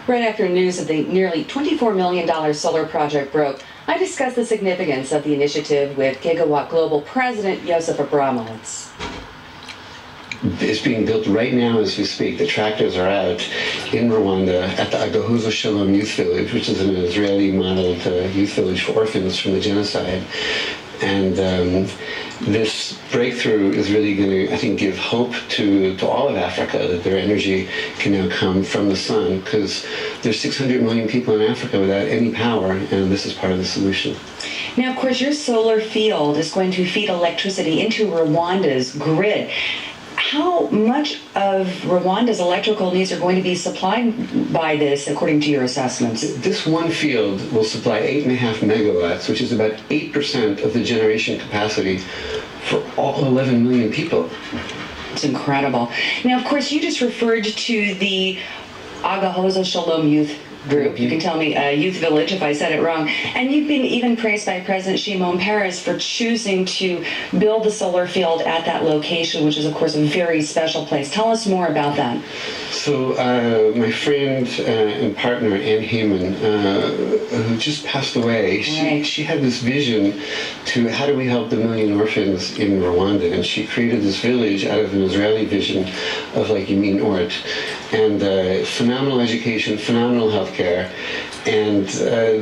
Right after news of the nearly $24 million solar project broke, I discussed the significance of the initiative with Gigawatt Global President Joseph Abramowitz. It's being built right now as we speak. The tractors are out in Rwanda at the Agahozo Shalom Youth Village, which is an Israeli-modeled youth village for orphans from the genocide. And this breakthrough is really going to, I think, give hope to all of Africa that their energy can now come from the sun, because there's 600 million people in Africa without any power, and this is part of the solution. Now, of course, your solar field is going to feed electricity into Rwanda's grid. How much of Rwanda's electrical needs are going to be supplied by this, according to your assessments? This one field will supply 8.5 megawatts, which is about 8% of the generation capacity for all 11 million people. It's incredible. Now, of course, you just referred to the Agahozo Shalom Youth Group. You can tell me Youth Village if I said it wrong. And you've been even praised by President Shimon Peres for choosing to build the solar field at that location, which is, of course, a very special place. Tell us more about that. So my friend and partner, Ann Heyman, who just passed away, she had this vision to how do we help the million orphans in Rwanda, and she created this village out of an Israeli vision of like Yamin Ort, and phenomenal education, phenomenal healthcare, and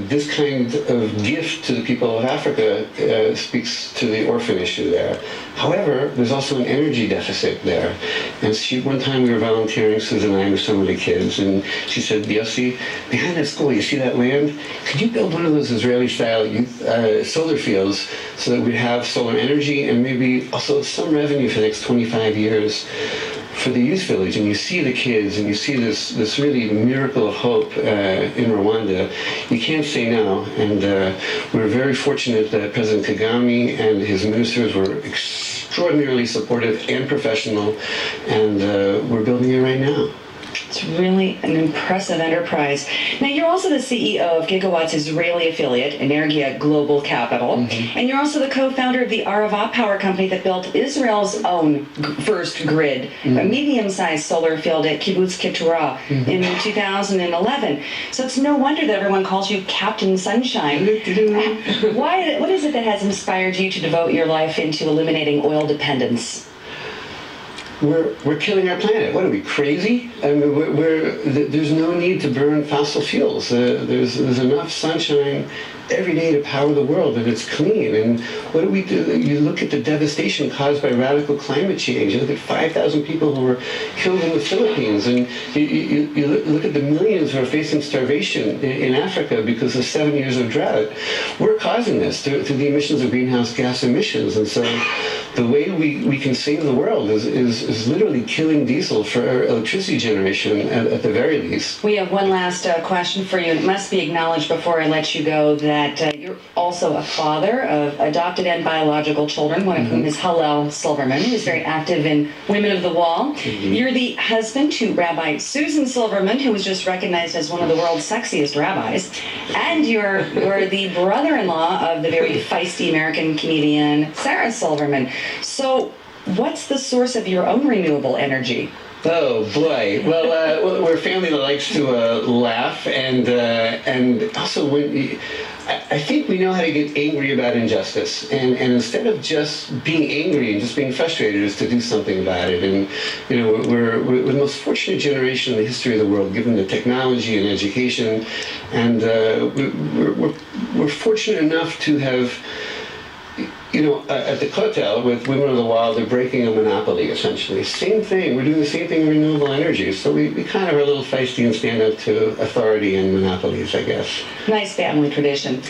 this kind of gift to the people of Africa speaks to the orphan issue there. However, there's also an energy deficit there, and one time we were volunteering, Susan and I, with some of the kids, and she said, Yossi, behind that school, you see that land? Could you build one of those Israeli-style solar fields so that we have solar energy and maybe also some revenue for the next 25 years for the youth village? And you see the kids, and you see this really miracle of hope in Rwanda. You can't say no, and we're very fortunate that President Kagame and his ministers were extraordinarily supportive and professional, and we're building it right now. It's really an impressive enterprise. Now, you're also the CEO of Gigawatt's Israeli affiliate, Energia Global Capital, and you're also the co-founder of the Arava Power Company that built Israel's own first grid, a medium-sized solar field at Kibbutz Keturah in 2011. So it's no wonder that everyone calls you Captain Sunshine. What is it that has inspired you to devote your life into eliminating oil dependence? We're killing our planet. What are we, crazy? I mean, there's no need to burn fossil fuels. There's enough sunshine every day to power the world, and it's clean. And what do we do? You look at the devastation caused by radical climate change. You look at 5,000 people who were killed in the Philippines, and you look at the millions who are facing starvation in Africa because of 7 years of drought. We're causing this through the emissions of greenhouse gas emissions, and so the way we can save the world is literally killing diesel for our electricity generation at the very least. We have one last question for you. It must be acknowledged before I let you go that you're also a father of adopted and biological children, one of whom is Hillel Silverman, who's very active in Women of the Wall. You're the husband to Rabbi Susan Silverman, who was just recognized as one of the world's sexiest rabbis, and you're the brother-in-law of the very feisty American comedian Sarah Silverman. So what's the source of your own renewable energy? Oh boy! Well, we're a family that likes to laugh, and also I think we know how to get angry about injustice, and instead of just being angry and just being frustrated, is to do something about it. And you know, we're the most fortunate generation in the history of the world, given the technology and education, and we're fortunate enough to have. You know, at the Kotel with Women of the Wall, they're breaking a monopoly, essentially. Same thing. We're doing the same thing in renewable energy. So we kind of are a little feisty and stand up to authority and monopolies, I guess. Nice family tradition.